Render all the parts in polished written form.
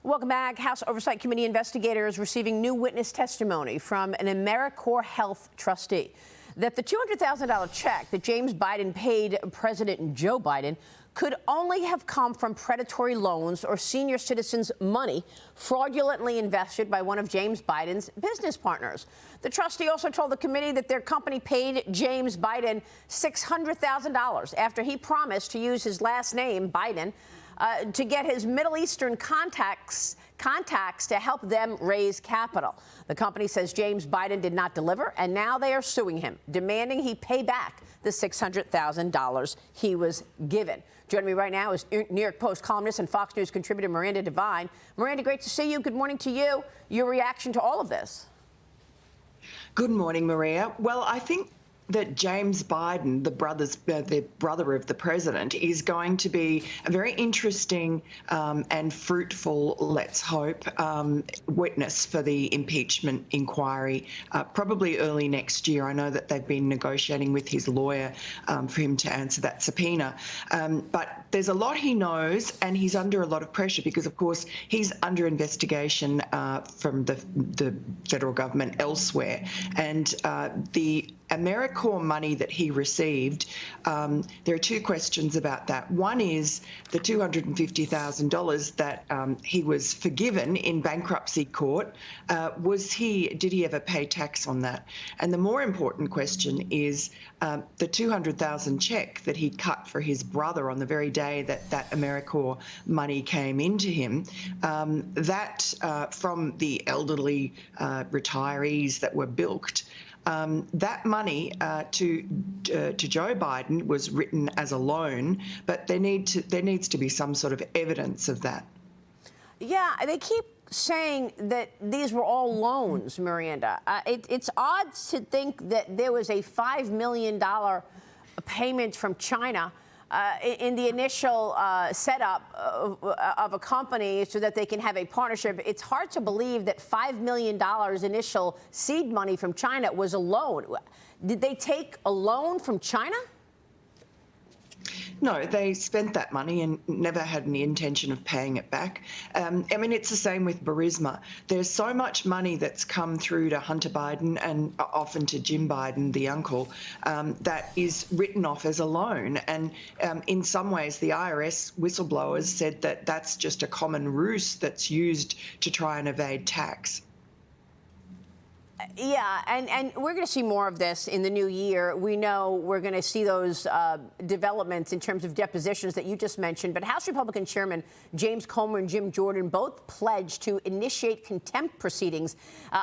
Welcome back. House Oversight Committee investigators receiving new witness testimony from an AmeriCorps Health trustee that the $200,000 check that James Biden paid President Joe Biden could only have come from predatory loans or senior citizens' money fraudulently invested by one of James Biden's business partners. The trustee also told the committee that their company paid James Biden $600,000 after he promised to use his last name, Biden, to get his Middle Eastern contacts to help them raise capital. The company says James Biden did not deliver, and now they are suing him, demanding he pay back the $600,000 he was given. Joining me right now is New York Post columnist and Fox News contributor Miranda Devine. Miranda, great to see you. Good morning to you. Your reaction to all of this? Good morning, Maria. Well, I think that James Biden, the brother of the president, is going to be a very interesting and fruitful, let's hope, witness for the impeachment inquiry, probably early next year. I know that they've been negotiating with his lawyer for him to answer that subpoena. But there's a lot he knows, and he's under a lot of pressure because, of course, he's under investigation from the federal government elsewhere. And the AmeriCorps money that he received, there are two questions about that. One is the $250,000 that he was forgiven in bankruptcy court. Did he ever pay tax on that? And the more important question is the $200,000 check that he cut for his brother on the very day that AmeriCorps money came into him. From the elderly retirees that were bilked. That money to Joe Biden was written as a loan, but there needs to be some sort of evidence of that. Yeah, they keep saying that these were all loans, Miranda. It's odd to think that there was a $5 million payment from China in the initial setup of a company so that they can have a partnership. It's hard to believe that $5 million initial seed money from China was a loan. Did they take a loan from China? No, they spent that money and never had any intention of paying it back. I mean, it's the same with Burisma. There's so much money that's come through to Hunter Biden and often to Jim Biden, the uncle, that is written off as a loan. And in some ways, the IRS whistleblowers said that that's just a common ruse that's used to try and evade tax. Yeah, and we're going to see more of this in the new year. We know we're going to see those developments in terms of depositions that you just mentioned. But House Republican Chairman James Comer and Jim Jordan both pledged to initiate contempt proceedings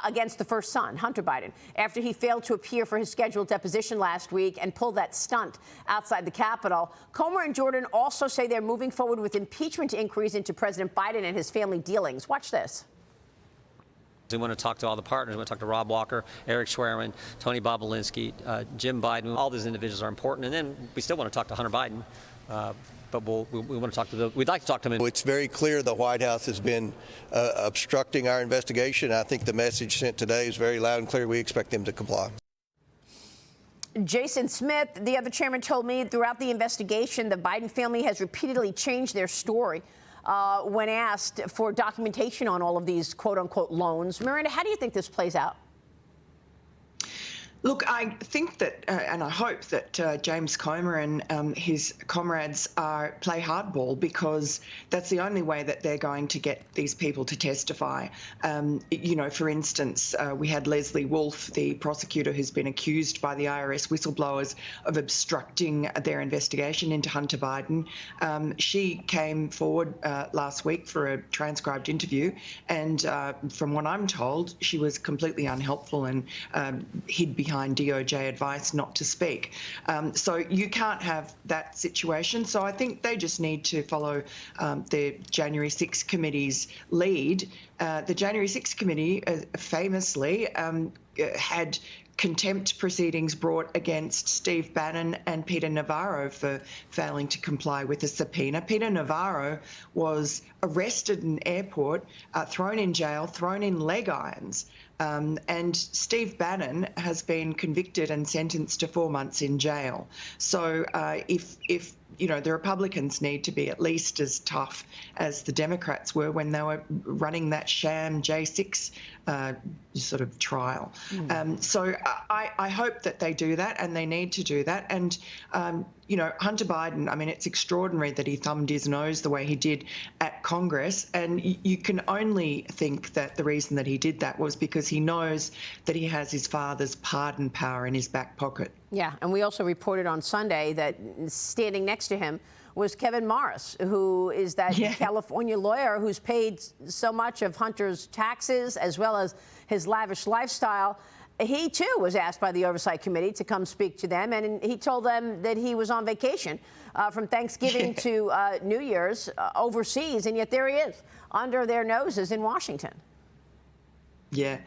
against the first son, Hunter Biden, after he failed to appear for his scheduled deposition last week and pulled that stunt outside the Capitol. Comer and Jordan also say they're moving forward with impeachment inquiries into President Biden and his family dealings. Watch this. We want to talk to all the partners. We want to talk to Rob Walker, Eric Schwerin, Tony Bobolinsky, Jim Biden. All these individuals are important. And then we still want to talk to Hunter Biden. But we want to talk to we'd like to talk to him. It's very clear the White House has been obstructing our investigation. I think the message sent today is very loud and clear. We expect them to comply. Jason Smith, the other chairman, told me throughout the investigation, the Biden family has repeatedly changed their story when asked for documentation on all of these quote-unquote loans. Miranda, how do you think this plays out? Look, I think that, and I hope that James Comer and his comrades play hardball, because that's the only way that they're going to get these people to testify. You know, for instance, we had Leslie Wolf, the prosecutor who's been accused by the IRS whistleblowers of obstructing their investigation into Hunter Biden. She came forward last week for a transcribed interview, and from what I'm told, she was completely unhelpful and hid behind DOJ advice not to speak. So you can't have that situation. So I think they just need to follow the January 6 committee's lead. The January 6 committee famously had contempt proceedings brought against Steve Bannon and Peter Navarro for failing to comply with a subpoena. Peter Navarro was arrested in an airport, thrown in jail, thrown in leg irons And Steve Bannon has been convicted and sentenced to 4 months in jail. So if the Republicans need to be at least as tough as the Democrats were when they were running that sham J6 sort of trial. So I hope that they do that, and they need to do that. And, Hunter Biden, I mean, it's extraordinary that he thumbed his nose the way he did at Congress. And you can only think that the reason that he did that was because he knows that he has his father's pardon power in his back pocket. Yeah, and we also reported on Sunday that standing next to him was Kevin Morris, who is that California lawyer who's paid so much of Hunter's taxes as well as his lavish lifestyle. He, too, was asked by the Oversight Committee to come speak to them, and he told them that he was on vacation from Thanksgiving to New Year's overseas, and yet there he is under their noses in Washington. Yeah.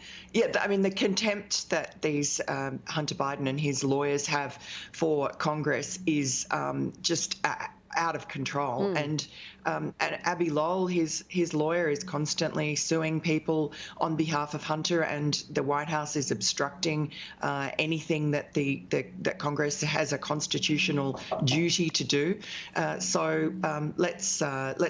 I mean, the contempt that these Hunter Biden and his lawyers have for Congress is just out of control. And Abby Lowell, his lawyer, is constantly suing people on behalf of Hunter, and the White House is obstructing anything that that Congress has a constitutional duty to do. So let's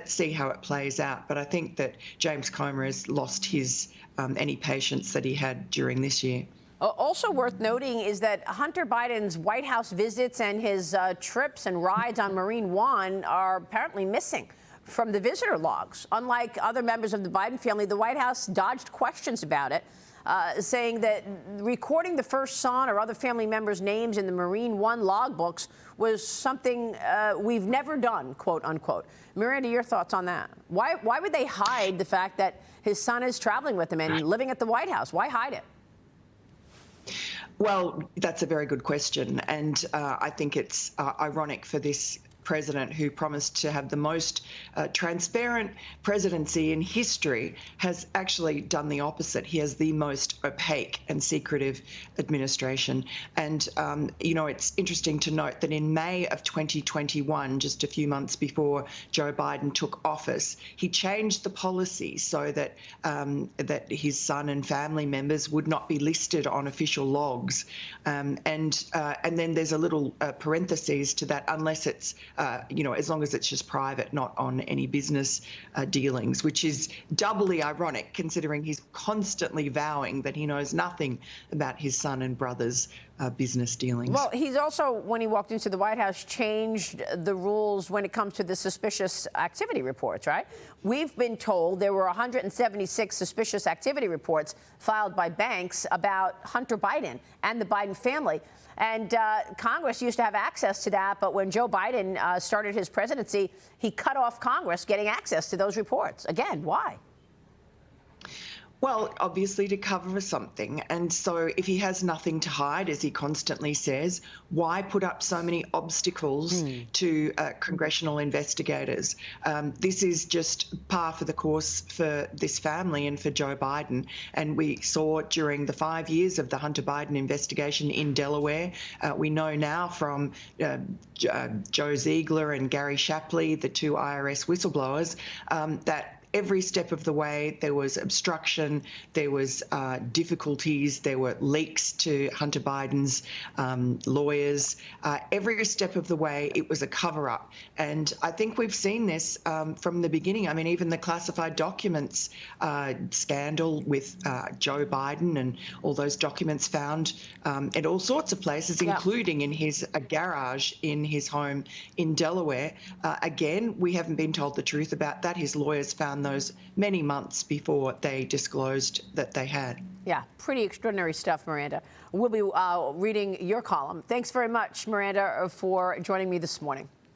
see how it plays out. But I think that James Comer has lost his any patience that he had during this year. Also worth noting is that Hunter Biden's White House visits and his trips and rides on Marine One are apparently missing from the visitor logs. Unlike other members of the Biden family, the White House dodged questions about it, saying that recording the first son or other family members' names in the Marine One logbooks was something we've never done, quote unquote. Miranda, your thoughts on that? Why would they hide the fact that his son is traveling with him and living at the White House? Why hide it? Well, that's a very good question. And I think it's ironic for this president, who promised to have the most transparent presidency in history, has actually done the opposite. He has the most opaque and secretive administration. And, it's interesting to note that in May of 2021, just a few months before Joe Biden took office, he changed the policy so that that his son and family members would not be listed on official logs. And then there's a little parentheses to that, unless it's as long as it's just private, not on any business dealings, which is doubly ironic considering he's constantly vowing that he knows nothing about his son and brother's business dealings. Well, he's also, when he walked into the White House, changed the rules when it comes to the suspicious activity reports, right? We've been told there were 176 suspicious activity reports filed by banks about Hunter Biden and the Biden family. And Congress used to have access to that, but when Joe Biden started his presidency, he cut off Congress getting access to those reports. Again, why? Well, obviously to cover something. And so if he has nothing to hide, as he constantly says, why put up so many obstacles to congressional investigators? This is just par for the course for this family and for Joe Biden. And we saw during the 5 years of the Hunter Biden investigation in Delaware, we know now from Joe Ziegler and Gary Shapley, the two IRS whistleblowers, that every step of the way there was obstruction, there was difficulties, there were leaks to Hunter Biden's lawyers. Every step of the way it was a cover-up. And I think we've seen this from the beginning. I mean, even the classified documents scandal with Joe Biden and all those documents found in all sorts of places, including in his garage in his home in Delaware. Again, we haven't been told the truth about that. His lawyers found those many months before they disclosed that they had. Yeah, pretty extraordinary stuff, Miranda. We'll be reading your column. Thanks very much, Miranda, for joining me this morning.